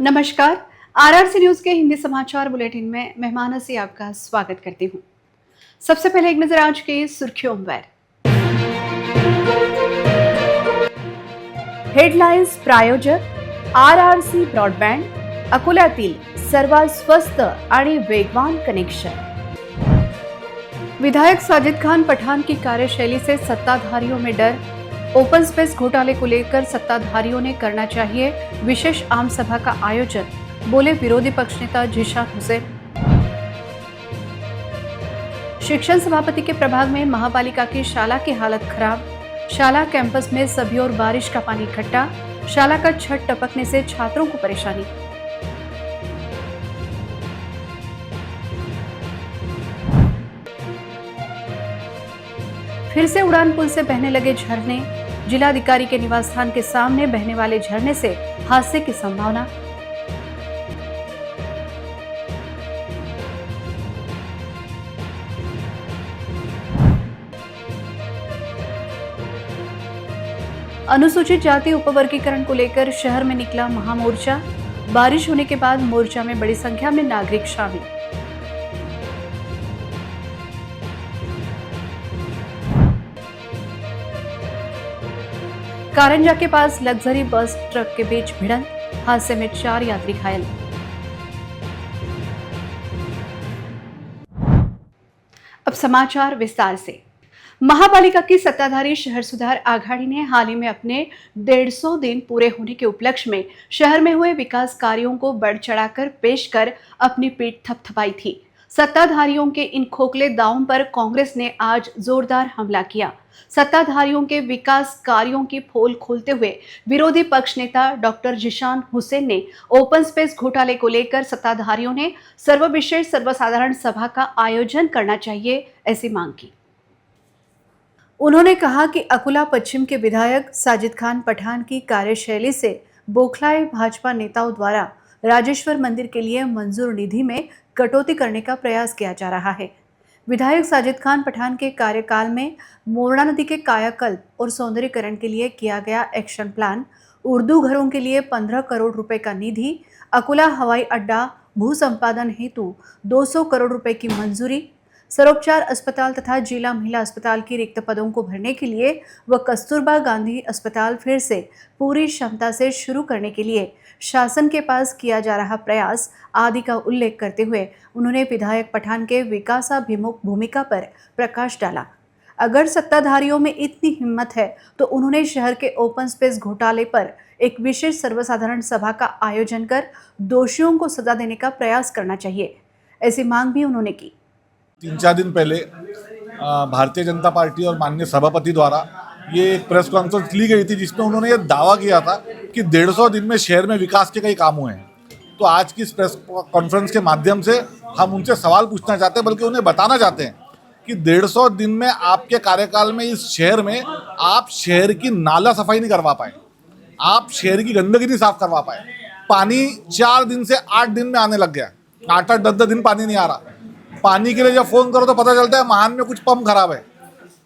नमस्कार। RRC news के हिंदी समाचार बुलेटिन में मेहमानों से आपका स्वागत करती हूँ। सबसे पहले एक नजर आज की सुर्खियों पर। हेडलाइन्स प्रायोजक आरआरसी ब्रॉडबँड, अकोल्यातील सर्वात स्वस्त आणि वेगवान कनेक्शन। विधायक साजिद खान पठान की कार्यशैली से सत्ताधारियों में डर, ओपन स्पेस घोटाले को लेकर सत्ताधारियों ने करना चाहिए विशेष आम सभा का आयोजन, बोले विरोधी पक्ष नेता जिशान हुसैन। शिक्षण सभापति के प्रभाग में महापालिका की शाला की हालत खराब, शाला कैंपस में सभी ओर बारिश का पानी इकट्ठा, शाला का छत टपकने से छात्रों को परेशानी। फिर से उड़ान पुल से बहने लगे झरने, जिलाधिकारी के निवास स्थान के सामने बहने वाले झरने से हादसे की संभावना। अनुसूचित जाति उपवर्गीकरण को लेकर शहर में निकला महामोर्चा, बारिश होने के बाद मोर्चा में बड़ी संख्या में नागरिक शामिल। कारंजा के पास लग्जरी बस ट्रक के बीच भिड़ंत, हादसे में 4 यात्री घायल। अब समाचार विस्तार से। महापालिका की सत्ताधारी शहर सुधार आघाड़ी ने हाल ही में अपने 150 दिन पूरे होने के उपलक्ष्य में शहर में हुए विकास कार्यों को बढ़ चढ़ाकर पेश कर अपनी पीठ थपथपाई थी। सत्ताधारियों के इन खोखले दावों पर कांग्रेस ने आज जोरदार हमला किया। सत्ताधारियों के विकास कार्यों की पोल खोलते हुए विरोधी पक्ष नेता डॉक्टर जिशान हुसैन ने ओपन स्पेस घोटाले को लेकर सत्ताधारियों ने सर्वविशेष सर्वसाधारण सभा का आयोजन करना चाहिए, ऐसी मांग की। उन्होंने कहा कि अकोला पश्चिम के विधायक साजिद खान पठान की कार्यशैली से बौखलाए भाजपा नेताओं द्वारा राजेश्वर मंदिर के लिए मंजूर निधि में कटौती करने का प्रयास किया जा रहा है। विधायक साजिद खान पठान के कार्यकाल में मोरना नदी के कायाकल्प और सौंदर्यीकरण के लिए किया गया एक्शन प्लान, उर्दू घरों के लिए 15 करोड़ रुपए का निधि, अकोला हवाई अड्डा भू संपादन हेतु 200 करोड़ रुपए की मंजूरी, सर्वोपचार अस्पताल तथा जिला महिला अस्पताल की रिक्त पदों को भरने के लिए व कस्तूरबा गांधी अस्पताल फिर से पूरी क्षमता से शुरू करने के लिए शासन के पास किया जा रहा प्रयास आदि का उल्लेख करते हुए उन्होंने विधायक पठान के विकासाभिमुख भूमिका पर प्रकाश डाला। अगर सत्ताधारियों में इतनी हिम्मत है तो उन्होंने शहर के ओपन स्पेस घोटाले पर एक विशेष सर्वसाधारण सभा का आयोजन कर दोषियों को सजा देने का प्रयास करना चाहिए, ऐसी मांग भी उन्होंने की। 3-4 दिन पहले भारतीय जनता पार्टी और माननीय सभापति द्वारा ये एक प्रेस कॉन्फ्रेंस ली गई थी जिसमें उन्होंने ये दावा किया था कि 150 दिन में शहर में विकास के कई काम हुए हैं। तो आज की इस प्रेस कॉन्फ्रेंस के माध्यम से हम उनसे सवाल पूछना चाहते हैं, बल्कि उन्हें बताना चाहते हैं कि 150 दिन में आपके कार्यकाल में इस शहर में आप शहर की नाला सफाई नहीं करवा पाए, आप शहर की गंदगी नहीं साफ करवा पाए। पानी 4 दिन से 8 दिन में आने लग गया, 8-8, 10-10 दिन पानी नहीं आ रहा। पानी के लिए जब फ़ोन करो तो पता चलता है महान में कुछ पंप खराब है।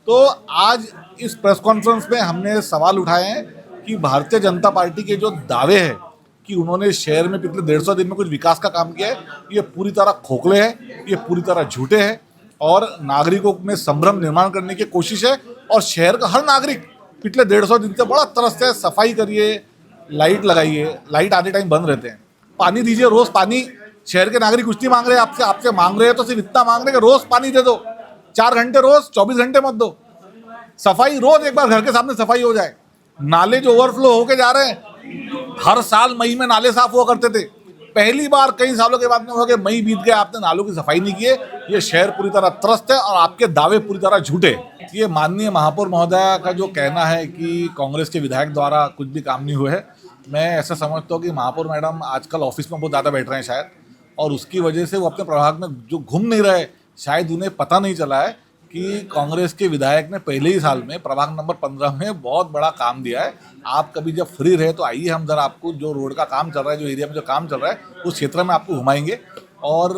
तो आज इस प्रेस कॉन्फ्रेंस में हमने सवाल उठाए हैं कि भारतीय जनता पार्टी के जो दावे हैं कि उन्होंने शहर में पिछले 150 दिन में कुछ विकास का काम किया है, ये पूरी तरह खोखले हैं, ये पूरी तरह झूठे हैं और नागरिकों में संभ्रम निर्माण करने की कोशिश है। और शहर का हर नागरिक पिछले 150 दिन से बड़ा तरस है, सफाई करिए, लाइट लगाइए, लाइट आधे टाइम बंद रहते हैं, पानी दीजिए, रोज़ पानी। शहर के नागरिक कुछ नहीं मांग रहे आपसे मांग रहे हैं तो सिर्फ इतना मांग रहे हैं कि रोज पानी दे दो, 4 घंटे रोज, 24 घंटे मत दो। सफाई रोज एक बार घर के सामने सफाई हो जाए। नाले जो ओवरफ्लो होके जा रहे हैं, हर साल मई में नाले साफ हुआ करते थे, पहली बार कई सालों के बाद में हुआ कि मई बीत गया, आपने नालों की सफाई नहीं की है। ये शहर पूरी तरह त्रस्त है और आपके दावे पूरी तरह झूठे। ये माननीय महापौर महोदया का जो कहना है कि कांग्रेस के विधायक द्वारा कुछ भी काम नहीं हुए है, मैं ऐसा समझता हूँ कि महापौर मैडम आजकल ऑफिस में बहुत ज़्यादा बैठ रहे हैं शायद, और उसकी वजह से वो अपने प्रभाग में जो घूम नहीं रहे, शायद उन्हें पता नहीं चला है कि कांग्रेस के विधायक ने पहले ही साल में प्रभाग नंबर 15 में बहुत बड़ा काम दिया है। आप कभी जब फ्री रहे तो आइए, हम जरा आपको जो रोड का काम चल रहा है, जो एरिया में जो काम चल रहा है, उस क्षेत्र में आपको घुमाएंगे। और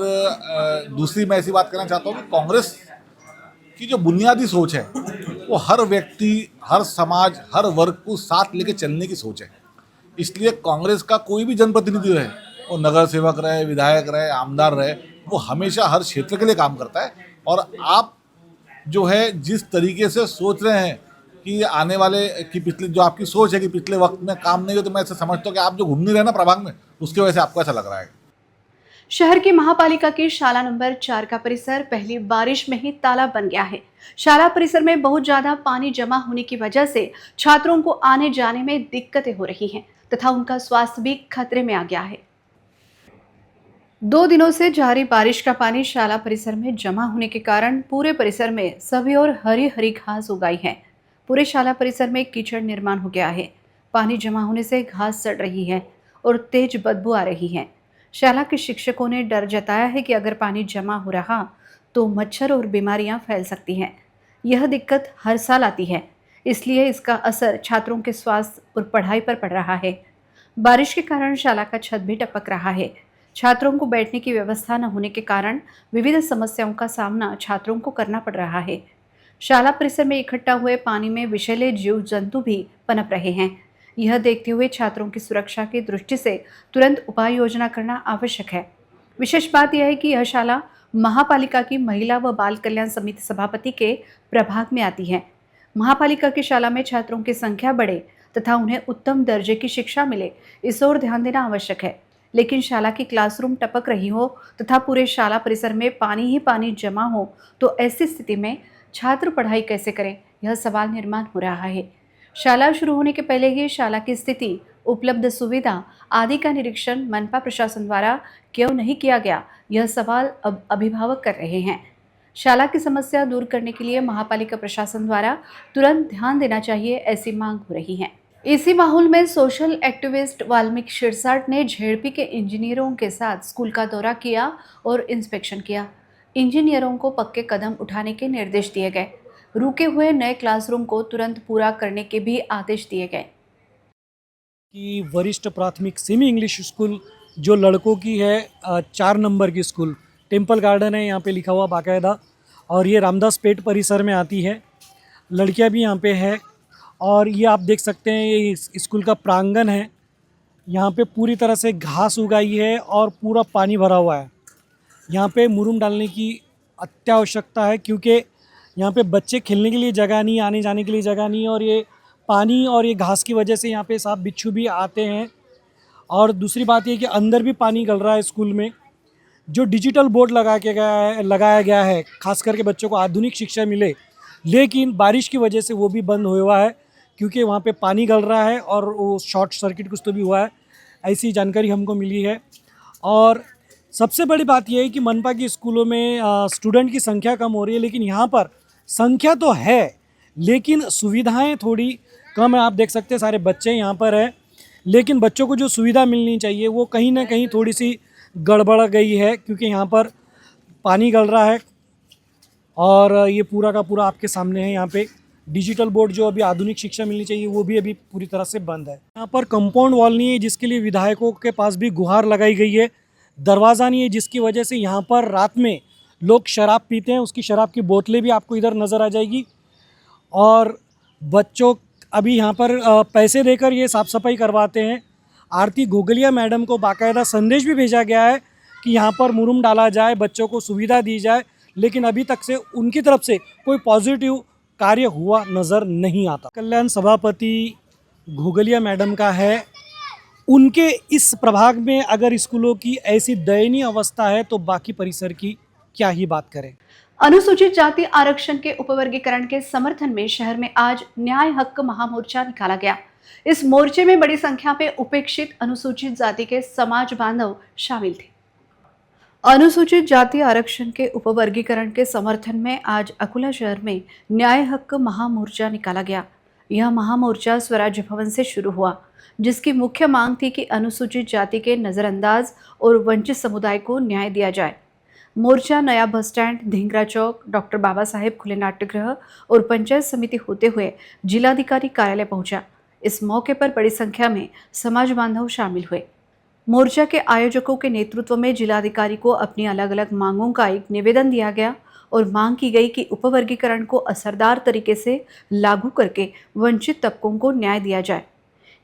दूसरी मैं ऐसी बात कहना चाहता हूँ कि कांग्रेस की जो बुनियादी सोच है वो हर व्यक्ति, हर समाज, हर वर्ग को साथ लेके चलने की सोच है। इसलिए कांग्रेस का कोई भी जनप्रतिनिधि रहे, वो नगर सेवक रहे, विधायक रहे, आमदार रहे, वो हमेशा हर क्षेत्र के लिए काम करता है। और आप जो है जिस तरीके से सोच रहे हैं कि आने वाले की पिछले जो आपकी सोच है कि पिछले वक्त में काम नहीं हो, तो मैं ऐसे समझता हूँ कि आप जो घूम नहीं रहे ना प्रभाग में, उसकी वजह से आपको ऐसा लग रहा है। शहर की महापालिका की शाला नंबर 4 का परिसर पहली बारिश में ही तालाब बन गया है। शाला परिसर में बहुत ज्यादा पानी जमा होने की वजह से छात्रों को आने जाने में दिक्कतें हो रही हैं तथा उनका स्वास्थ्य भी खतरे में आ गया है। 2 दिनों से जारी बारिश का पानी शाला परिसर में जमा होने के कारण पूरे परिसर में सभी ओर हरी हरी घास उगाई है। पूरे शाला परिसर में कीचड़ निर्माण हो गया है। पानी जमा होने से घास सड़ रही है और तेज बदबू आ रही है। शाला के शिक्षकों ने डर जताया है कि अगर पानी जमा हो रहा तो मच्छर और बीमारियां फैल सकती हैं। यह दिक्कत हर साल आती है, इसलिए इसका असर छात्रों के स्वास्थ्य और पढ़ाई पर पड़ रहा है। बारिश के कारण शाला का छत भी टपक रहा है। छात्रों को बैठने की व्यवस्था न होने के कारण विविध समस्याओं का सामना छात्रों को करना पड़ रहा है। शाला परिसर में इकट्ठा हुए पानी में विषैले जीव जंतु भी पनप रहे हैं। यह देखते हुए छात्रों की सुरक्षा की दृष्टि से तुरंत उपाय योजना करना आवश्यक है। विशेष बात यह है कि यह शाला महापालिका की महिला व बाल कल्याण समिति सभापति के प्रभाग में आती है। महापालिका की शाला में छात्रों की संख्या बढ़े तथा उन्हें उत्तम दर्जे की शिक्षा मिले, इस ओर ध्यान देना आवश्यक है। लेकिन शाला की क्लासरूम टपक रही हो तथा पूरे शाला परिसर में पानी ही पानी जमा हो तो ऐसी स्थिति में छात्र पढ़ाई कैसे करें, यह सवाल निर्माण हो रहा है। शाला शुरू होने के पहले ही शाला की स्थिति, उपलब्ध सुविधा आदि का निरीक्षण मनपा प्रशासन द्वारा क्यों नहीं किया गया, यह सवाल अब अभिभावक कर रहे हैं। शाला की समस्या दूर करने के लिए महापालिका प्रशासन द्वारा तुरंत ध्यान देना चाहिए, ऐसी मांग हो रही है। इसी माहौल में सोशल एक्टिविस्ट वाल्मीकि शिरसाट ने झेड़पी के इंजीनियरों के साथ स्कूल का दौरा किया और इंस्पेक्शन किया। इंजीनियरों को पक्के कदम उठाने के निर्देश दिए गए। रुके हुए नए क्लासरूम को तुरंत पूरा करने के भी आदेश दिए गए। कि वरिष्ठ प्राथमिक सेमी इंग्लिश स्कूल जो लड़कों की है 4 नंबर की स्कूल, टेम्पल गार्डन है यहाँ पे लिखा हुआ बाकायदा, और ये रामदास पेट परिसर में आती है। लड़कियाँ भी यहाँ पे है और ये आप देख सकते हैं ये स्कूल का प्रांगण है। यहाँ पे पूरी तरह से घास उगाई है और पूरा पानी भरा हुआ है। यहाँ पे मुरुम डालने की अत्यावश्यकता है क्योंकि यहाँ पे बच्चे खेलने के लिए जगह नहीं, आने जाने के लिए जगह नहीं, और ये पानी और ये घास की वजह से यहाँ पे सांप बिच्छू भी आते हैं। और दूसरी बात ये कि अंदर भी पानी गल रहा है स्कूल में। जो डिजिटल बोर्ड लगाया गया है खास करके बच्चों को आधुनिक शिक्षा मिले, लेकिन बारिश की वजह से वो भी बंद हुआ है क्योंकि वहाँ पे पानी गल रहा है और वो शॉर्ट सर्किट कुछ तो भी हुआ है, ऐसी जानकारी हमको मिली है। और सबसे बड़ी बात यह है कि मनपा की स्कूलों में स्टूडेंट की संख्या कम हो रही है, लेकिन यहाँ पर संख्या तो है लेकिन सुविधाएं थोड़ी कम है। आप देख सकते हैं सारे बच्चे यहाँ पर हैं, लेकिन बच्चों को जो सुविधा मिलनी चाहिए वो कहीं ना कहीं थोड़ी सी गड़बड़ गई है क्योंकि यहाँ पर पानी गल रहा है। और ये पूरा का पूरा आपके सामने है। यहाँ पे डिजिटल बोर्ड जो अभी आधुनिक शिक्षा मिलनी चाहिए वो भी अभी पूरी तरह से बंद है। यहाँ पर कंपाउंड वॉल नहीं है जिसके लिए विधायकों के पास भी गुहार लगाई गई है। दरवाज़ा नहीं है जिसकी वजह से यहाँ पर रात में लोग शराब पीते हैं, उसकी शराब की बोतलें भी आपको इधर नज़र आ जाएगी। और बच्चों अभी यहाँ पर पैसे देकर ये साफ़ सफाई करवाते हैं। आरती गोगलिया मैडम को बाकायदा संदेश भी भेजा गया है कि यहाँ पर मुरुम डाला जाए, बच्चों को सुविधा दी जाए, लेकिन अभी तक से उनकी तरफ से कोई पॉजिटिव कार्य हुआ नज़र नहीं आता। कल्याण सभापति घोगलिया मैडम का है, उनके इस प्रभाग में अगर स्कूलों की ऐसी दयनीय अवस्था है तो बाकी परिसर की क्या ही बात करें। अनुसूचित जाति आरक्षण के उपवर्गीकरण के समर्थन में शहर में आज न्याय हक महामोर्चा निकाला गया। इस मोर्चे में बड़ी संख्या में उपेक्षित अनुसूचित जाति के समाज बांधव शामिल थे। अनुसूचित जाति आरक्षण के उपवर्गीकरण के समर्थन में आज अकोला शहर में न्याय हक महामोर्चा निकाला गया। यह महामोर्चा स्वराज्य भवन से शुरू हुआ, जिसकी मुख्य मांग थी कि अनुसूचित जाति के नजरअंदाज और वंचित समुदाय को न्याय दिया जाए। मोर्चा नया बस स्टैंड, धिंगरा चौक, डॉक्टर बाबा साहेब खुले नाट्यगृह और पंचायत समिति होते हुए जिलाधिकारी कार्यालय पहुंचा। इस मौके पर बड़ी संख्या में समाज बांधव शामिल हुए। मोर्चा के आयोजकों के नेतृत्व में जिलाधिकारी को अपनी अलग अलग मांगों का एक निवेदन दिया गया और मांग की गई कि उपवर्गीकरण को असरदार तरीके से लागू करके वंचित तबकों को न्याय दिया जाए।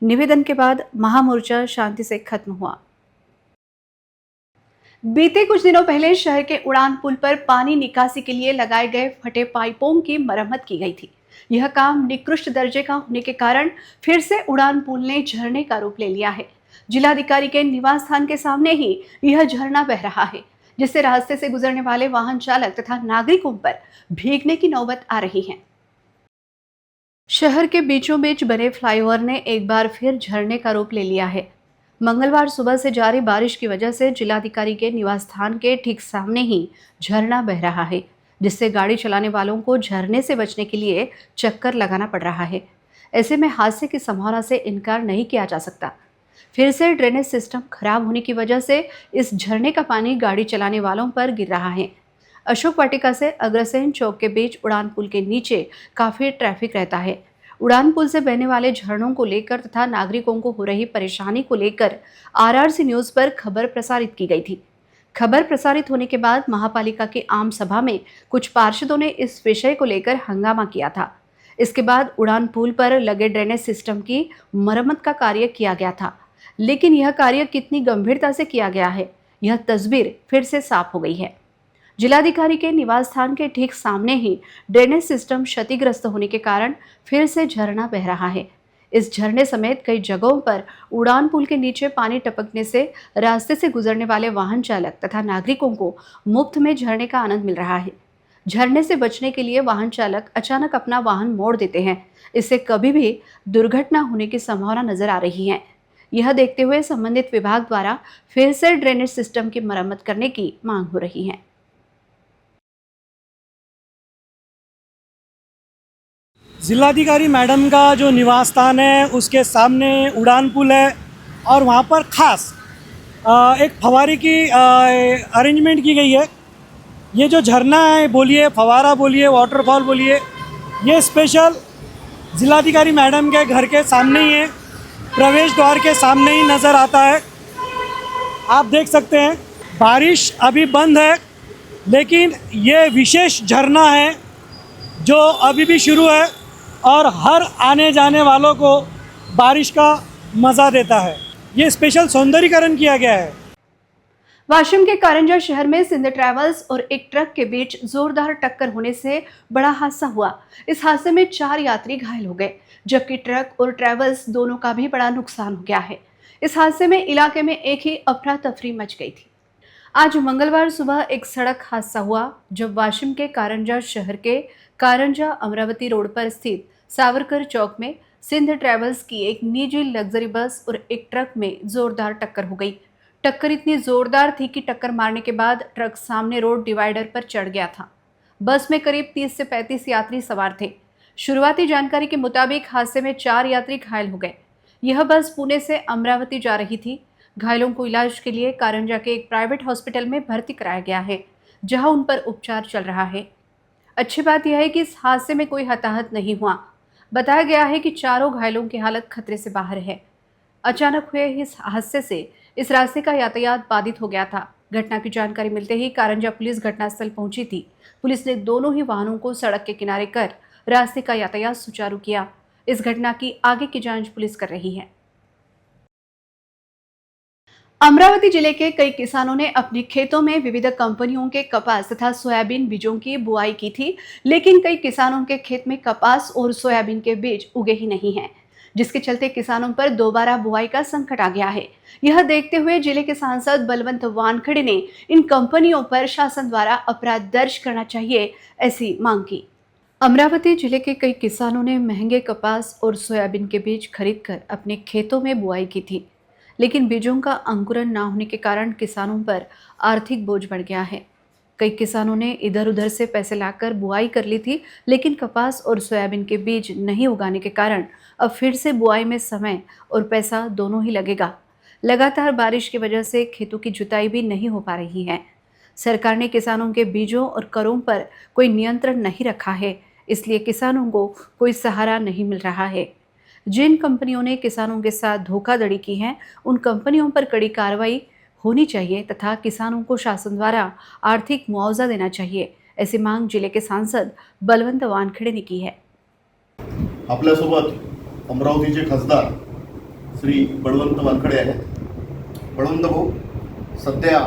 निवेदन के बाद महामोर्चा शांति से खत्म हुआ। बीते कुछ दिनों पहले शहर के उड़ान पुल पर पानी निकासी के लिए लगाए गए फटे पाइपों की मरम्मत की गई थी। यह काम निकृष्ट दर्जे का होने के कारण फिर से उड़ान पुल ने झरने का रूप ले लिया है। जिलाधिकारी के निवास स्थान के सामने ही यह झरना बह रहा है, जिससे रास्ते से गुजरने वाले वाहन चालक तथा नागरिकों पर भीगने की नौबत आ रही है। शहर के बीचों बीच बने फ्लाईओवर ने एक बार फिर झरने का रूप ले लिया है। मंगलवार सुबह से जारी बारिश की वजह से जिलाधिकारी के निवास स्थान के ठीक सामने ही झरना बह रहा है, जिससे गाड़ी चलाने वालों को झरने से बचने के लिए चक्कर लगाना पड़ रहा है। ऐसे में हादसे की संभावना से इनकार नहीं किया जा सकता। फिर से ड्रेनेज सिस्टम खराब होने की वजह से इस झरने का पानी गाड़ी चलाने वालों पर गिर रहा है। अशोक वाटिका से अग्रसेन चौक के बीच उड़ान पुल के नीचे काफी ट्रैफिक रहता है। उड़ान पुल से बहने वाले झरनों को लेकर तथा नागरिकों को हो रही परेशानी को लेकर आरआरसी न्यूज पर खबर प्रसारित की गई थी। खबर प्रसारित होने के बाद महापालिका की आम सभा में कुछ पार्षदों ने इस विषय को लेकर हंगामा किया था। इसके बाद उड़ान पुल पर लगे ड्रेनेज सिस्टम की मरम्मत का कार्य किया गया था, लेकिन यह कार्य कितनी गंभीरता से किया गया है, यह तस्वीर फिर से साफ हो गई है। जिलाधिकारी के निवास स्थान के ठीक सामने ही ड्रेनेज सिस्टम क्षतिग्रस्त होने के कारण फिर से झरना बह रहा है। इस झरने समेत कई जगहों पर उड़ान पुल के नीचे पानी टपकने से रास्ते से गुजरने वाले वाहन चालक तथा नागरिकों को मुफ्त में झरने का आनंद मिल रहा है। झरने से बचने के लिए वाहन चालक अचानक अपना वाहन मोड़ देते हैं। इससे कभी भी दुर्घटना होने की संभावना नजर आ रही है। यह देखते हुए संबंधित विभाग द्वारा फिर से ड्रेनेज सिस्टम की मरम्मत करने की मांग हो रही है। जिलाधिकारी मैडम का जो निवास स्थान है उसके सामने उड़ान पुल है और वहाँ पर खास एक फवारे की अरेंजमेंट की गई है। ये जो झरना है बोलिए, फवारा बोलिए, वाटरफॉल बोलिए, ये स्पेशल जिलाधिकारी मैडम के घर के सामने ही है, प्रवेश द्वार के सामने ही नज़र आता है। आप देख सकते हैं बारिश अभी बंद है, लेकिन ये विशेष झरना है जो अभी भी शुरू है और हर आने जाने वालों को बारिश का मज़ा देता है। ये स्पेशल सौंदर्यीकरण किया गया है। वाशिम के कारंजा शहर में सिंध ट्रैवल्स और एक ट्रक के बीच जोरदार टक्कर होने से बड़ा हादसा हुआ। इस हादसे में 4 यात्री घायल हो गए, जबकि ट्रक और ट्रैवल्स दोनों का भी बड़ा नुकसान हो गया है। इस हादसे में इलाके में एक ही अफरा तफरी मच गई थी। आज मंगलवार सुबह एक सड़क हादसा हुआ, जब वाशिम के कारंजा शहर के कारंजा अमरावती रोड पर स्थित सावरकर चौक में सिंध ट्रैवल्स की एक निजी लग्जरी बस और एक ट्रक में जोरदार टक्कर हो गई। टक्कर इतनी जोरदार थी कि टक्कर मारने के बाद ट्रक सामने रोड डिवाइडर पर चढ़ गया था। बस में करीब 30 से 35 यात्री सवार थे। शुरुआती जानकारी के मुताबिक हादसे में 4 यात्री घायल हो गए। यह बस पुणे से अमरावती जा रही थी। घायलों को इलाज के लिए कारंजा के एक प्राइवेट हॉस्पिटल में भर्ती कराया गया है, जहां उन पर उपचार चल रहा है। अच्छी बात यह है कि इस हादसे में कोई हताहत नहीं हुआ। बताया गया है कि चारों घायलों की हालत खतरे से बाहर है। अचानक हुए इस हादसे से इस रास्ते का यातायात बाधित हो गया था। घटना की जानकारी मिलते ही कारंजा पुलिस घटनास्थल पहुंची थी। पुलिस ने दोनों ही वाहनों को सड़क के किनारे कर रास्ते का यातायात सुचारू किया। इस घटना की आगे की जांच पुलिस कर रही है। अमरावती जिले के कई किसानों ने अपने खेतों में विविध कंपनियों के कपास तथा सोयाबीन बीजों की बुआई की थी, लेकिन कई किसानों के खेत में कपास और सोयाबीन के बीज उगे ही नहीं हैं, जिसके चलते किसानों पर दोबारा बुआई का संकट आ गया है। यह देखते हुए जिले के सांसद बलवंत वानखड़े ने इन कंपनियों पर शासन द्वारा अपराध दर्ज करना चाहिए, ऐसी मांग की। अमरावती जिले के कई किसानों ने महंगे कपास और सोयाबीन के बीज खरीदकर अपने खेतों में बुआई की थी, लेकिन बीजों का अंकुरन न होने के कारण किसानों पर आर्थिक बोझ बढ़ गया है। कई किसानों ने इधर उधर से पैसे लाकर बुआई कर ली थी, लेकिन कपास और सोयाबीन के बीज नहीं उगाने के कारण अब फिर से बुआई में समय और पैसा दोनों ही लगेगा। लगातार बारिश की वजह से खेतों की जुताई भी नहीं हो पा रही है। सरकार ने किसानों के बीजों और करों पर कोई नियंत्रण नहीं रखा है, इसलिए किसानों को कोई सहारा नहीं मिल रहा है। जिन कंपनियों ने किसानों के साथ धोखाधड़ी की है, उन कंपनियों पर कड़ी कार्रवाई होनी चाहिए तथा किसानों को शासन द्वारा आर्थिक मुआवजा देना चाहिए, ऐसी मांग जिले के सांसद बलवंत वानखेडे ने की है। आपल्यासोबत अमरावतीचे खासदार श्री बळवंत वानखडे आहेत। बळवंत भाऊ, सध्या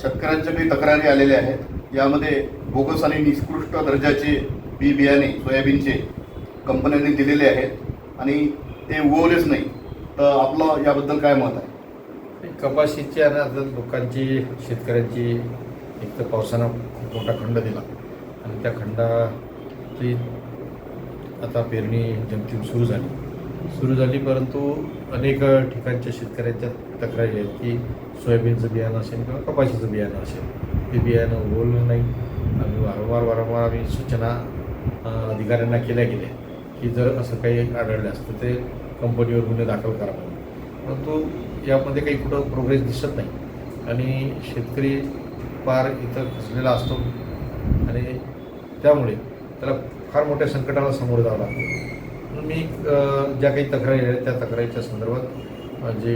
शेतकऱ्यांच्या काही तक्रारी आलेल्या आहेत. यामध्ये बोगस आणि निकृष्ट दर्जाचे बियाणे सोयाबीनचे कंपन्यांनी दिलेले आहेत आणि ते उगवलेच नाही. तर आपलं याबद्दल काय मत आहे? कपाशीची आणि आता लोकांची शेतकऱ्यांची एक तर पावसानं खूप मोठा खंड दिला आणि त्या खंडाची आता पेरणी जमतीम सुरू झाली परंतु अनेक ठिकाणच्या शेतकऱ्यांच्या तक्रारी आहेत की सोयाबीनचं बियाणं असेल किंवा कपाशीचं बियाणं असेल ते बियाणं उगवलं नाही. आम्ही वारंवार आम्ही सूचना अधिकाऱ्यांना केल्या गेल्या की जर असं काही आढळलं असतं ते कंपनीवर गुन्हे दाखल करावे, परंतु यामध्ये काही कुठं प्रोग्रेस दिसत नाही आणि शेतकरी फार इथं फसलेला असतो आणि त्यामुळे त्याला फार मोठ्या संकटाला सामोरं जावं लागतं. म्हणून मी ज्या काही तक्रारी आहेत त्या तक्रारीच्या संदर्भात जे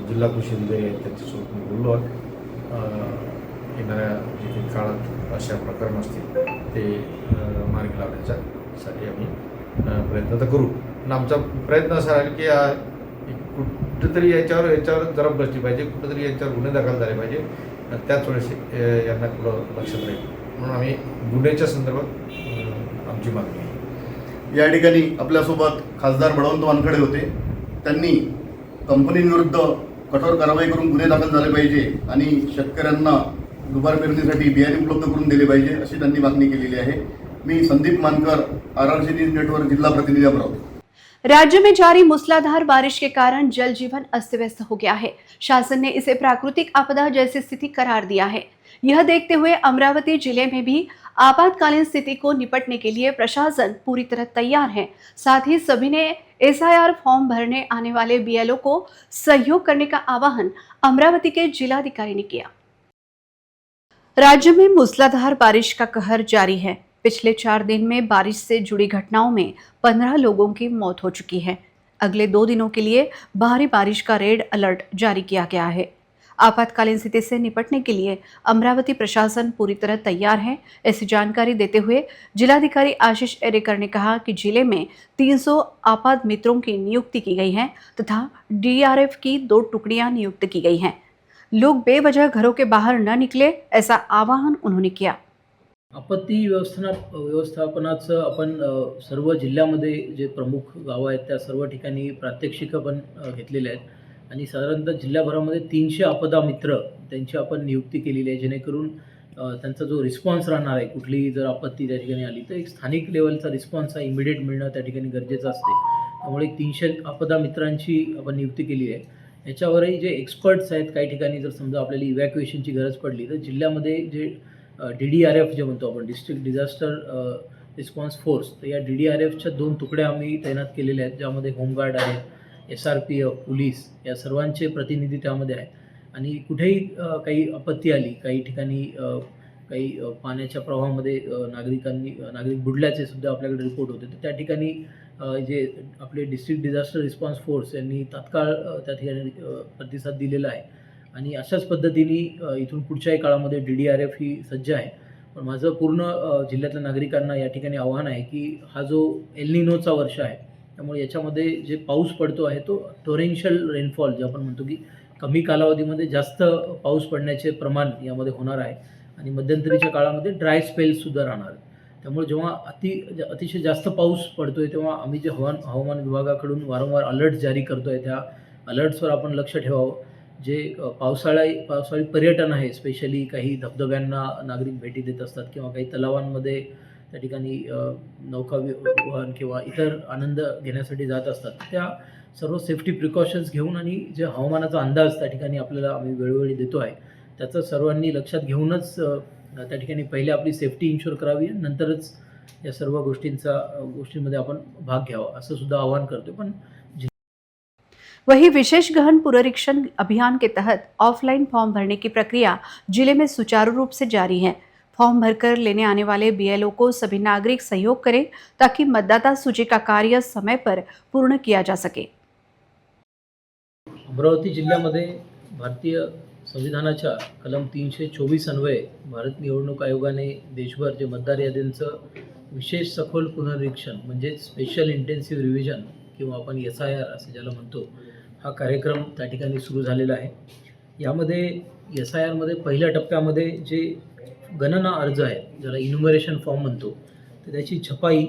जिल्हा कृषी अधिकारी आहेत त्यांच्यासोबत मी बोललो आहे. येणाऱ्या जे काही काळात अशा प्रकरण असतील ते मार्गी लावण्यासाठी आम्ही प्रयत्न तर करू. पण आमचा प्रयत्न असा राहील की कुठंतरी याच्यावर जरा बसली पाहिजे, कुठंतरी याच्यावर गुन्हे दाखल झाले पाहिजे. त्याच वेळेस यांना पुढं लक्षात राहील म्हणून आम्ही गुन्ह्याच्या संदर्भात आमची मागणी आहे. या ठिकाणी आपल्यासोबत खासदार बळवंत वानखडे होते. त्यांनी कंपनीविरुद्ध कठोर कारवाई करून गुन्हे दाखल झाले पाहिजे आणि शेतकऱ्यांना दुबार पेरणीसाठी बियाणे उपलब्ध करून दिले पाहिजे अशी त्यांनी मागणी केलेली आहे. मी संदीप मानकर, RRC न्यूज नेटवर्क, जिला प्रतिनिधि अमरावती. राज्य में जारी मूसलाधार बारिश के कारण जल जीवन अस्त व्यस्त हो गया है। शासन ने इसे प्राकृतिक आपदा जैसी स्थिति करार दिया है। यह देखते हुए अमरावती जिले में भी आपातकालीन स्थिति को निपटने के लिए प्रशासन पूरी तरह तैयार है। साथ ही सभी ने SIR फॉर्म भरने आने वाले BLO को सहयोग करने का आह्वान अमरावती के जिलाधिकारी ने किया। राज्य में मूसलाधार बारिश का कहर जारी है। पिछले 4 दिन में बारिश से जुड़ी घटनाओं में 15 लोगों की मौत हो चुकी है। अगले 2 दिनों के लिए भारी बारिश का रेड अलर्ट जारी किया गया है। आपातकालीन स्थिति से निपटने के लिए अमरावती प्रशासन पूरी तरह तैयार है। ऐसी जानकारी देते हुए जिलाधिकारी आशीष एरेकर ने कहा कि जिले में 300 आपात मित्रों की नियुक्ति की गई है तथा DRF की 2 टुकड़ियां नियुक्त की गई हैं। लोग बेवजह घरों के बाहर न निकले, ऐसा आवाहन उन्होंने किया। आपत्ती व्यवस्थापनाचं आपण सर्व जिल्ह्यामध्ये जे प्रमुख गावं आहेत त्या सर्व ठिकाणी प्रात्यक्षिकं पण घेतलेले आहेत आणि साधारणतः जिल्ह्याभरामध्ये 300 आपदा मित्र त्यांची आपण नियुक्ती केलेली आहे, जेणेकरून त्यांचा जो रिस्पॉन्स राहणार आहे, कुठलीही जर आपत्ती त्या ठिकाणी आली तर एक स्थानिक लेवलचा रिस्पॉन्स हा इमिडिएट मिळणं त्या ठिकाणी गरजेचं असते. त्यामुळे 300 आपदा मित्रांची आपण नियुक्ती केली आहे. याच्यावरही जे एक्सपर्ट्स आहेत, काही ठिकाणी जर समजा आपल्याला इव्हॅक्युएशनची गरज पडली तर जिल्ह्यामध्ये जे DDRF जे म्हणतो आपण, डिस्ट्रिक्ट डिझास्टर रिस्पॉन्स फोर्स, तर या DDRFच्या 2 तुकड्या आम्ही तैनात केलेल्या आहेत, ज्यामध्ये होमगार्ड आहेत, SRPF, पोलीस या सर्वांचे प्रतिनिधी त्यामध्ये आहेत. आणि कुठेही काही आपत्ती आली, काही ठिकाणी काही पाण्याच्या प्रवाहामध्ये नागरिक बुडल्याचे सुद्धा आपल्याकडे रिपोर्ट होते, तर त्या ठिकाणी जे आपले डिस्ट्रिक्ट डिझास्टर रिस्पॉन्स फोर्स यांनी तात्काळ त्या ठिकाणी प्रतिसाद दिलेला आहे. आणि अशाच पद्धतीने इथून पुढच्याही काळामध्ये DDRF ही सज्ज आहे. पण माझं पूर्ण जिल्ह्यातल्या नागरिकांना या ठिकाणी आव्हान आहे की हा जो एल निनोचा वर्ष आहे, त्यामुळे याच्यामध्ये जे पाऊस पडतो आहे तो टोरेन्शियल रेनफॉल जे आपण म्हणतो की कमी कालावधीमध्ये जास्त पाऊस पडण्याचे प्रमाण यामध्ये होणार आहे आणि मध्यंतरीच्या काळामध्ये ड्राय स्पेल्ससुद्धा राहणार आहे. त्यामुळे जेव्हा अतिशय जास्त पाऊस पडतो आहे तेव्हा आम्ही जे हवामान विभागाकडून वारंवार अलर्ट जारी करतो आहे, त्या अलर्ट्सवर आपण लक्ष ठेवावं. जे पावसाळी पर्यटन आहे, स्पेशली काही धबधब्यांना नागरिक भेटी देत असतात किंवा काही तलावांमध्ये त्या ठिकाणी नौकाविहार किंवा इतर आनंद घेण्यासाठी जात असतात, त्या सर्व सेफ्टी प्रिकॉशन्स घेऊन आणि जे हवामानाचा अंदाज त्या ठिकाणी आपल्याला आम्ही वेळोवेळी देतो आहे त्याचं सर्वांनी लक्षात घेऊनच त्या ठिकाणी पहिले आपली सेफ्टी इन्शुअर करावी, नंतरच या सर्व गोष्टींमध्ये आपण भाग घ्यावा असं सुद्धा आवाहन करतो. पण वहीं विशेष गहन पुनरीक्षण अभियान के तहत ऑफलाइन फॉर्म भरने की प्रक्रिया जिले में सुचारू रूप से जारी है। फॉर्म भरकर लेने आने वाले BLO को सभी नागरिक सहयोग करें ताकि मतदाता सूची का कार्य समय पर पूर्ण किया जा सके। अमरावती जिल्ह्यामध्ये भारतीय संविधानाच्या कलम 324 अन्वये भारत निवडणूक आयोगाने देशभर जे मतदार याद्यांचं विशेष सखोल पुनरीक्षण म्हणजे स्पेशल इंटेन्सिव्ह रिव्हिजन किंवा आपण SIR असं ज्याला म्हणतो, हा कार्यक्रम त्या ठिकाणी सुरू झालेला आहे. यामध्ये SIRमध्ये पहिल्या टप्प्यामध्ये जे गणना अर्ज आहे, ज्याला इन्युमरेशन फॉर्म म्हणतो, तर त्याची छपाई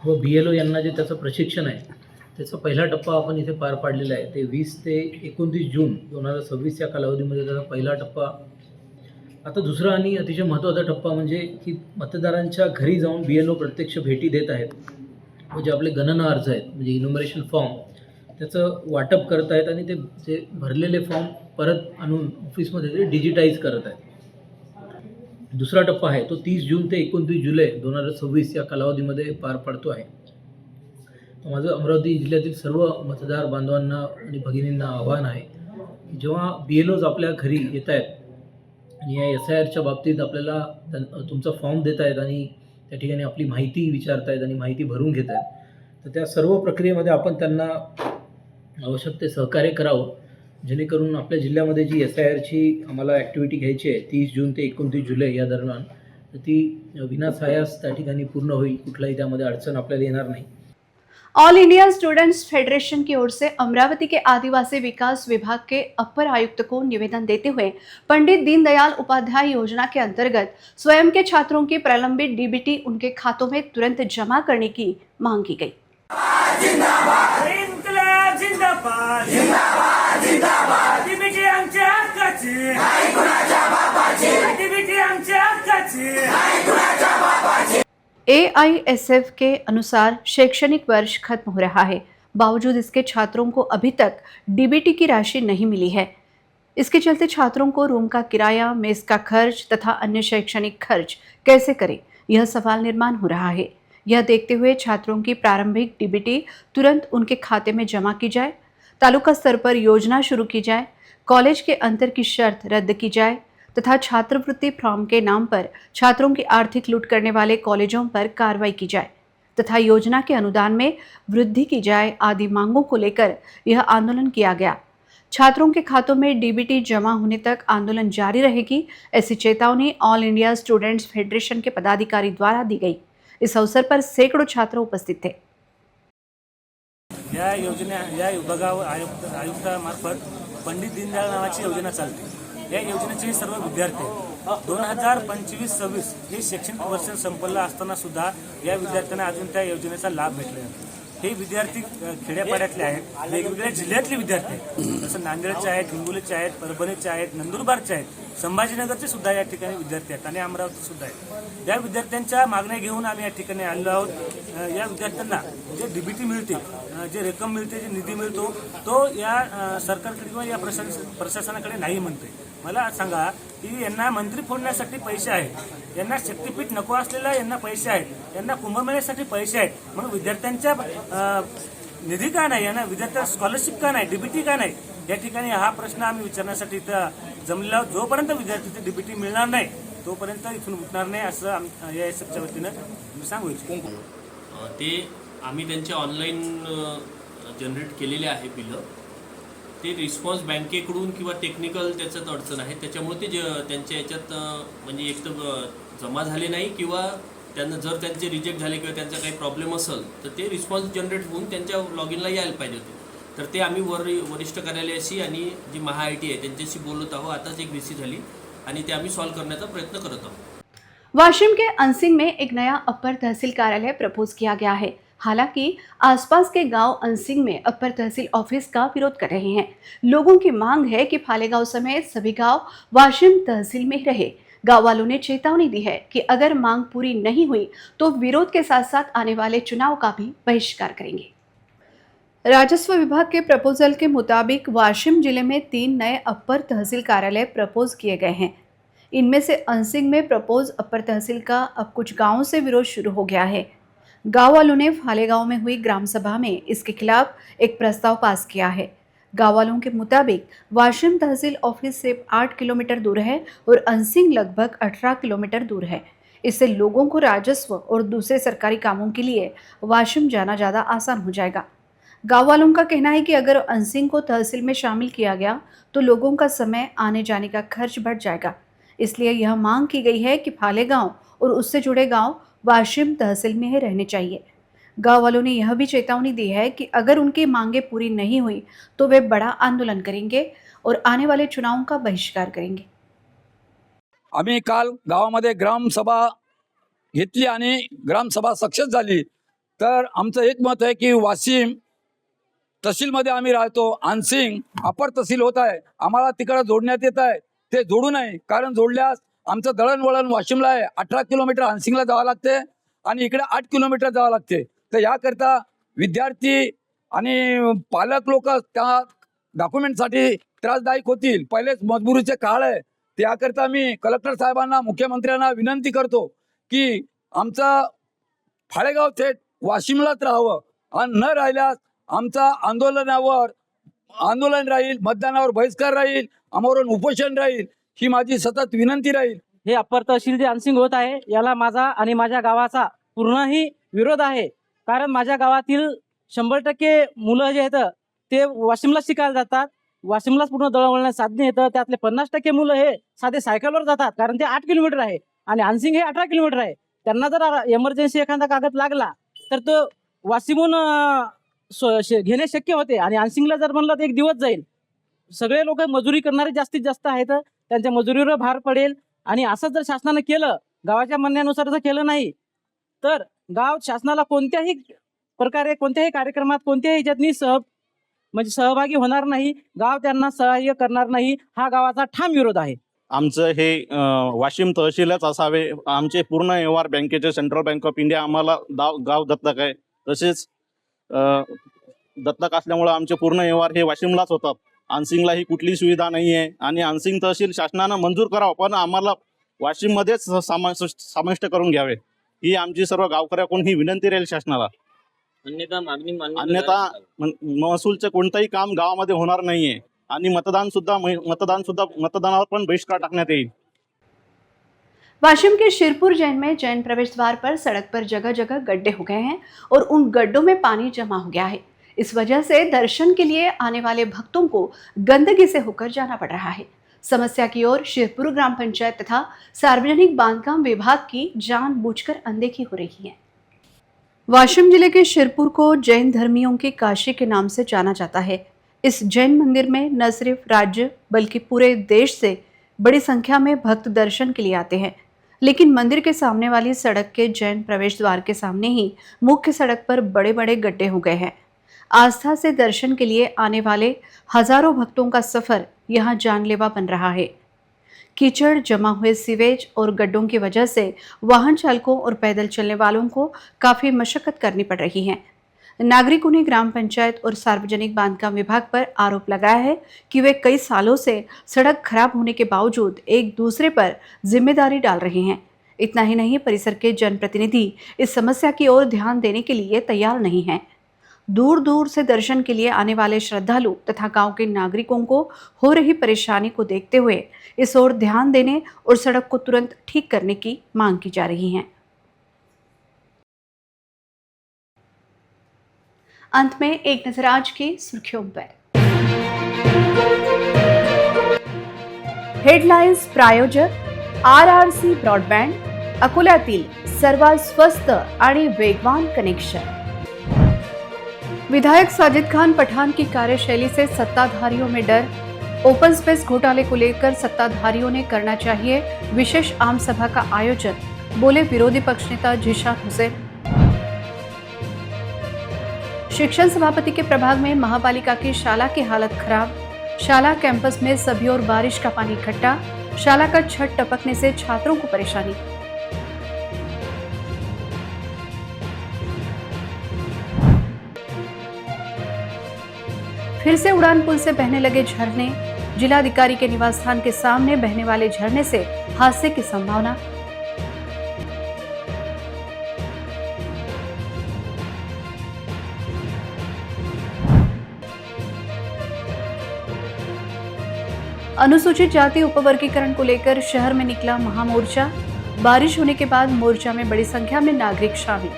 व BLO यांना जे त्याचं प्रशिक्षण आहे, त्याचा पहिला टप्पा आपण इथे पार पाडलेला आहे. ते 20 ते 29 जून 2026 या कालावधीमध्ये त्याचा पहिला टप्पा. आता दुसरा आणि अतिशय महत्त्वाचा टप्पा म्हणजे की मतदारांच्या घरी जाऊन BLO प्रत्यक्ष भेटी देत आहेत व जे आपले गणना अर्ज आहेत म्हणजे इन्युमरेशन फॉर्म त्याचं वाटप करत आहेत आणि ते जे भरलेले फॉर्म परत आणून ऑफिसमध्ये ते डिजिटाईज करत आहेत. दुसरा टप्पा आहे तो 30 जून ते 29 जुलै 2026 या कालावधीमध्ये पार पडतो आहे. तर माझं अमरावती जिल्ह्यातील सर्व मतदार बांधवांना आणि भगिनींना आव्हान आहे की जेव्हा BLOज आपल्या घरी येत आहेत आणि या SIRच्या बाबतीत आपल्याला तुमचा फॉर्म देत आहेत आणि त्या ठिकाणी आपली माहिती विचारत आहेत आणि माहिती भरून घेत आहेत, तर त्या सर्व प्रक्रियेमध्ये आपण त्यांना आवश्यक ते सहकार्य करावं, जेणेकरून आपल्या जिल्ह्यामध्ये जी SIRची आम्हाला ॲक्टिव्हिटी घ्यायची आहे 30 जून ते 29 जुलै या दरम्यान, तर ती विनासायास त्या ठिकाणी पूर्ण होईल. कुठलाही त्यामध्ये अडचण आपल्याला येणार नाही. ऑल इंडिया स्टूडेंट्स फेडरेशन की ओर से अमरावती के आदिवासी विकास विभाग के अपर आयुक्त को निवेदन देते हुए पंडित दीनदयाल उपाध्याय योजना के अंतर्गत स्वयं के छात्रों की प्रलंबित DBT उनके खातों में तुरंत जमा करने की मांग की गई. इन्कलाब जिंदाबाद जिंदाबाद जिंदाबाद डीबीटी आमच्या हक्काची नाही कुणाच्या बापाची डीबीटी आमच्या हक्काची नाही कुणाच्या बापाची. AISF के अनुसार शैक्षणिक वर्ष खत्म हो रहा है, बावजूद इसके छात्रों को अभी तक DBT की राशि नहीं मिली है. इसके चलते छात्रों को रूम का किराया, मेस का खर्च तथा अन्य शैक्षणिक खर्च कैसे करें, यह सवाल निर्माण हो रहा है. यह देखते हुए छात्रों की प्रारंभिक DBT तुरंत उनके खाते में जमा की जाए, तालुका स्तर पर योजना शुरू की जाए, कॉलेज के अंतर की शर्त रद्द की जाए तथा छात्रवृत्ति फॉर्म के नाम पर छात्रों की आर्थिक लूट करने वाले कॉलेजों पर कार्रवाई की जाए तथा योजना के अनुदान में वृद्धि की जाए आदि मांगों को लेकर यह आंदोलन किया गया. छात्रों के खातों में DBT जमा होने तक आंदोलन जारी रहेगी, ऐसी चेतावनी ऑल इंडिया स्टूडेंट्स फेडरेशन के पदाधिकारी द्वारा दी गई. इस अवसर पर सैकड़ों छात्र उपस्थित थे. या विभागावर आयुक्तामार्फत पंडित दीनदयाळ नावाची योजना चालते. या योजनेचे सर्व विद्यार्थी 2025-26 हे शैक्षणिक वर्ष संपन्न असताना सुद्धा या विद्यार्थ्यांना अजून त्या योजनेचा लाभ भेटला नाही. हे विद्यार्थी खेड्यापाड्यातले आहेत, वेगवेगळ्या जिल्ह्यातले विद्यार्थी आहेत, जसं नांदेडचे आहेत, हिंगोलीचे आहेत, परभणीचे आहेत, नंदुरबारचे आहेत, संभाजीनगरचे सुद्धा या ठिकाणी विद्यार्थी आहेत आणि अमरावती सुद्धा आहेत. या विद्यार्थ्यांच्या मागण्या घेऊन आम्ही या ठिकाणी आलेलो आहोत. या विद्यार्थ्यांना जे DBT मिळते, जे रक्कम मिळते, जे निधी मिळतो, तो या सरकारकडे किंवा या प्रशासनाकडे नाही म्हणते. मला सांगा की यांना मंत्री फोडण्यासाठी पैसे आहेत, यांना शक्तीपीठ नको असलेला यांना पैसे आहेत, यांना कुंभमेळ्यासाठी पैसे आहेत, म्हणून विद्यार्थ्यांच्या निधी का नाही, यांना विद्यार्थ्यांना स्कॉलरशिप का नाही, DBT का नाही, या ठिकाणी हा प्रश्न आम्ही विचारण्यासाठी इथं जमलेला आहोत. जोपर्यंत विद्यार्थ्यांचे DBT मिळणार नाही तोपर्यंत इथून उठणार नाही असं AISFच्या वतीनं मी सांगू इच्छितो. ते आम्ही त्यांचे ऑनलाईन जनरेट केलेले आहे बिलं. ते रिस्पॉन्स बँकेकडून किंवा टेक्निकल त्याच्यात अडचण आहे, त्याच्यामुळे ते त्यांच्या याच्यात म्हणजे एक तर जमा झाले नाही किंवा त्यांना जर त्यांचे रिजेक्ट झाले किंवा त्यांचा काही प्रॉब्लेम असेल तर ते रिस्पॉन्स जनरेट होऊन त्यांच्या लॉग इनला यायला पाहिजे होते. तर ते आम्ही वरिष्ठ कार्यालयाशी आणि जी MHA-IT आहे त्यांच्याशी बोलत आहोत. आताच एक VC झाली आणि ते आम्ही सॉल्व करण्याचा प्रयत्न करत आहोत. वाशिम के अंसिंग में एक नया अपर तहसील कार्यालय प्रपोज किया गया है. हालांकि आसपास के गांव अंसिंग में अपर तहसील ऑफिस का विरोध कर रहे हैं. लोगों की मांग है कि फालेगांव समेत सभी गांव वाशिम तहसील में रहे. गांव वालों ने चेतावनी दी है कि अगर मांग पूरी नहीं हुई तो विरोध के साथ साथ आने वाले चुनाव का भी बहिष्कार करेंगे. राजस्व विभाग के प्रपोजल के मुताबिक वाशिम जिले में 3 नए अपर तहसील कार्यालय प्रपोज किए गए हैं. इनमें से अंसिंग में प्रपोज अपर तहसील का अब कुछ गांवों से विरोध शुरू हो गया है. गांव वालों ने फालेगांव में हुई ग्राम सभा में इसके खिलाफ एक प्रस्ताव पास किया है. गांव वालों के मुताबिक वाशिम तहसील ऑफिस से 8 किलोमीटर दूर है और अंसिंग लगभग 18 किलोमीटर दूर है. इससे लोगों को राजस्व और दूसरे सरकारी कामों के लिए वाशिम जाना ज़्यादा आसान हो जाएगा. गांव वालों का कहना है कि अगर अंसिंग को तहसील में शामिल किया गया तो लोगों का समय आने जाने का खर्च बढ़ जाएगा. इसलिए यह मांग की गई है कि फालेगांव और उससे जुड़े गांव वाशिम तहसील में ही रहने चाहिए. गांव वालों ने यह भी चेतावनी दी है कि अगर उनकी मांगे पूरी नहीं हुई तो वे बड़ा आंदोलन करेंगे और आने वाले चुनावों का बहिष्कार करेंगे। आम्ही काल गावामध्ये ग्रामसभा घेतली आणि ग्रामसभा सक्सेस झाली। तर आमचं एक मत आहे की वाशिम तहसीलमध्ये आम्ही राहतो, आनसिंग अपर तहसील होत आहे, आम्हाला तिकडे जोडण्यात येत आहे, ते जोडू नये, कारण जोडल्यास आमचं दळणवळण वाशिमला आहे, 18 किलोमीटर आनसिंगला जावं लागते आणि इकडे 8 किलोमीटर जावं लागते। तर याकरता विद्यार्थी आणि पालक लोक त्या डॉक्युमेंटसाठी त्रासदायक होतील, पहिलेच मजबुरीचे काळ आहे। त्याकरता मी कलेक्टर साहेबांना, मुख्यमंत्र्यांना विनंती करतो की आमचं फाळेगाव थेट वाशिमलाच राहावं आणि न राहिल्यास आमचा आंदोलन राहील, मतदानावर बहिष्कार राहील, आमरण उपोषण राहील, ही माझी सतत विनंती राहील। हे अप्पर तहसील जे आनसिंग होत आहे याला माझा आणि माझ्या गावाचा पूर्णही विरोध आहे, कारण माझ्या गावातील 100% मुलं जे आहेत ते वाशिमला शिकायला जातात, वाशिमलाच पूर्ण दळणवळण साधने येतं, त्यातले 50% मुलं हे साधे सायकलवर जातात, कारण ते 8 किलोमीटर आहे आणि आनसिंग हे 18 किलोमीटर आहे। त्यांना जर इमर्जन्सी एखादा कागद लागला तर तो वाशिमहून घेणे शक्य होते आणि आनसिंगला जर म्हणलं तर एक दिवस जाईल। सगळे लोक मजुरी करणारे जास्तीत जास्त आहेत, त्यांच्या मजुरीवर भार पडेल आणि असं जर शासनाने केलं, गावाच्या म्हणण्यानुसार जर केलं नाही तर गाव शासनाला कोणत्याही प्रकारे कोणत्याही कार्यक्रमात कोणत्याही ह्याच्यातनी सहभागी होणार नाही, गाव त्यांना सहाय्य करणार नाही, हा गावाचा ठाम विरोध आहे। आमचं हे वाशिम तहसीलच असावे, आमचे पूर्ण व्यवहार बँकेचे सेंट्रल बँक ऑफ इंडिया आम्हाला गाव दत्तक आहे, तसेच दत्तक असल्यामुळे आमचे पूर्ण व्यवहार हे वाशिमलाच होतात। आनसिंगला ही कुठली सुविधा नाही आहे आणि आनसिंग तहसील शासनानं मंजूर करावं, पण आम्हाला वाशिममध्येच समाविष्ट करून घ्यावे, ही आमची सर्व गावकऱ्याकडून ही विनंती राहील शासनाला। अन्यथा महसूलचं कोणतंही काम गावामध्ये होणार नाहीये आणि मतदानावर पण बहिष्कार टाकण्यात येईल। वाशिम के शिरपुर जैन में जैन प्रवेश द्वार पर सड़क पर जगह जगह गड्ढे हो गए हैं और उन गड्ढों में पानी जमा हो गया है। इस वजह से दर्शन के लिए आने वाले भक्तों को गंदगी से होकर जाना पड़ रहा है। समस्या की ओर शिरपुर ग्राम पंचायत तथा सार्वजनिक बांधकाम विभाग की जानबूझकर अनदेखी हो रही है। वाशिम जिले के शिरपुर को जैन धर्मियों की काशी के नाम से जाना जाता है। इस जैन मंदिर में न सिर्फ राज्य बल्कि पूरे देश से बड़ी संख्या में भक्त दर्शन के लिए आते हैं, लेकिन मंदिर के सामने वाली सड़क के जैन प्रवेश द्वार के सामने ही मुख्य सड़क पर बड़े बड़े गड्ढे हो गए हैं। आस्था से दर्शन के लिए आने वाले हजारों भक्तों का सफर यहाँ जानलेवा बन रहा है। कीचड़, जमा हुए सीवेज और गड्ढों की वजह से वाहन चालकों और पैदल चलने वालों को काफ़ी मशक्कत करनी पड़ रही है। नागरिकों ने ग्राम पंचायत और सार्वजनिक बांधकाम विभाग पर आरोप लगाया है कि वे कई सालों से सड़क खराब होने के बावजूद एक दूसरे पर जिम्मेदारी डाल रहे हैं। इतना ही नहीं, परिसर के जनप्रतिनिधि इस समस्या की ओर ध्यान देने के लिए तैयार नहीं हैं। दूर दूर से दर्शन के लिए आने वाले श्रद्धालु तथा गांव के नागरिकों को हो रही परेशानी को देखते हुए इस ओर ध्यान देने और सड़क को तुरंत ठीक करने की मांग की जा रही है। अंत में एक नजर आज की सुर्खियों पर। हेडलाइन्स प्रायोजक RRC ब्रॉडबँड, अकोल्यातील सर्वात स्वस्त आणि वेगवान कनेक्शन। विधायक साजिद खान पठान की कार्यशैली से सत्ताधारियों में डर, ओपन स्पेस घोटाले को लेकर सत्ताधारियों ने करना चाहिए विशेष आम सभा का आयोजन, बोले विरोधी पक्ष नेता जिशान हुसैन। शिक्षण सभापति के प्रभाग में महापालिका की शाला की हालत खराब, शाला कैंपस में सभी ओर बारिश का पानी इकट्ठा, शाला का छत टपकने से छात्रों को परेशानी। फिर से उड़ान पुल से बहने लगे झरने, जिलाधिकारी के निवास स्थान के सामने बहने वाले झरने से हादसे की संभावना। अनुसूचित जाति उपवर्गीकरण को लेकर शहर में निकला महामोर्चा, बारिश होने के बाद मोर्चा में बड़ी संख्या में नागरिक शामिल।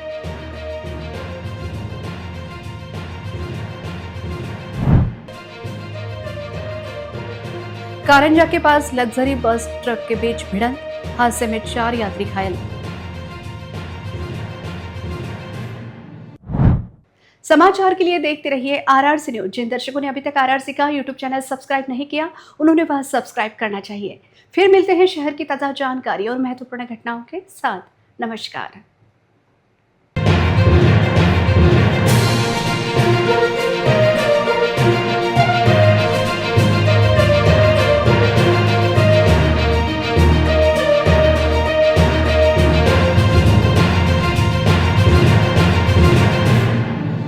कारंजा के पास लग्जरी बस ट्रक के बीच भिड़ंत, हादसे में 4 यात्री घायल। समाचार के लिए देखते रहिए RRC न्यूज। जिन दर्शकों ने अभी तक RRC का यूट्यूब चैनल सब्सक्राइब नहीं किया, उन्होंने वह सब्सक्राइब करना चाहिए। फिर मिलते हैं शहर की ताज़ा जानकारी और महत्वपूर्ण घटनाओं के साथ। नमस्कार।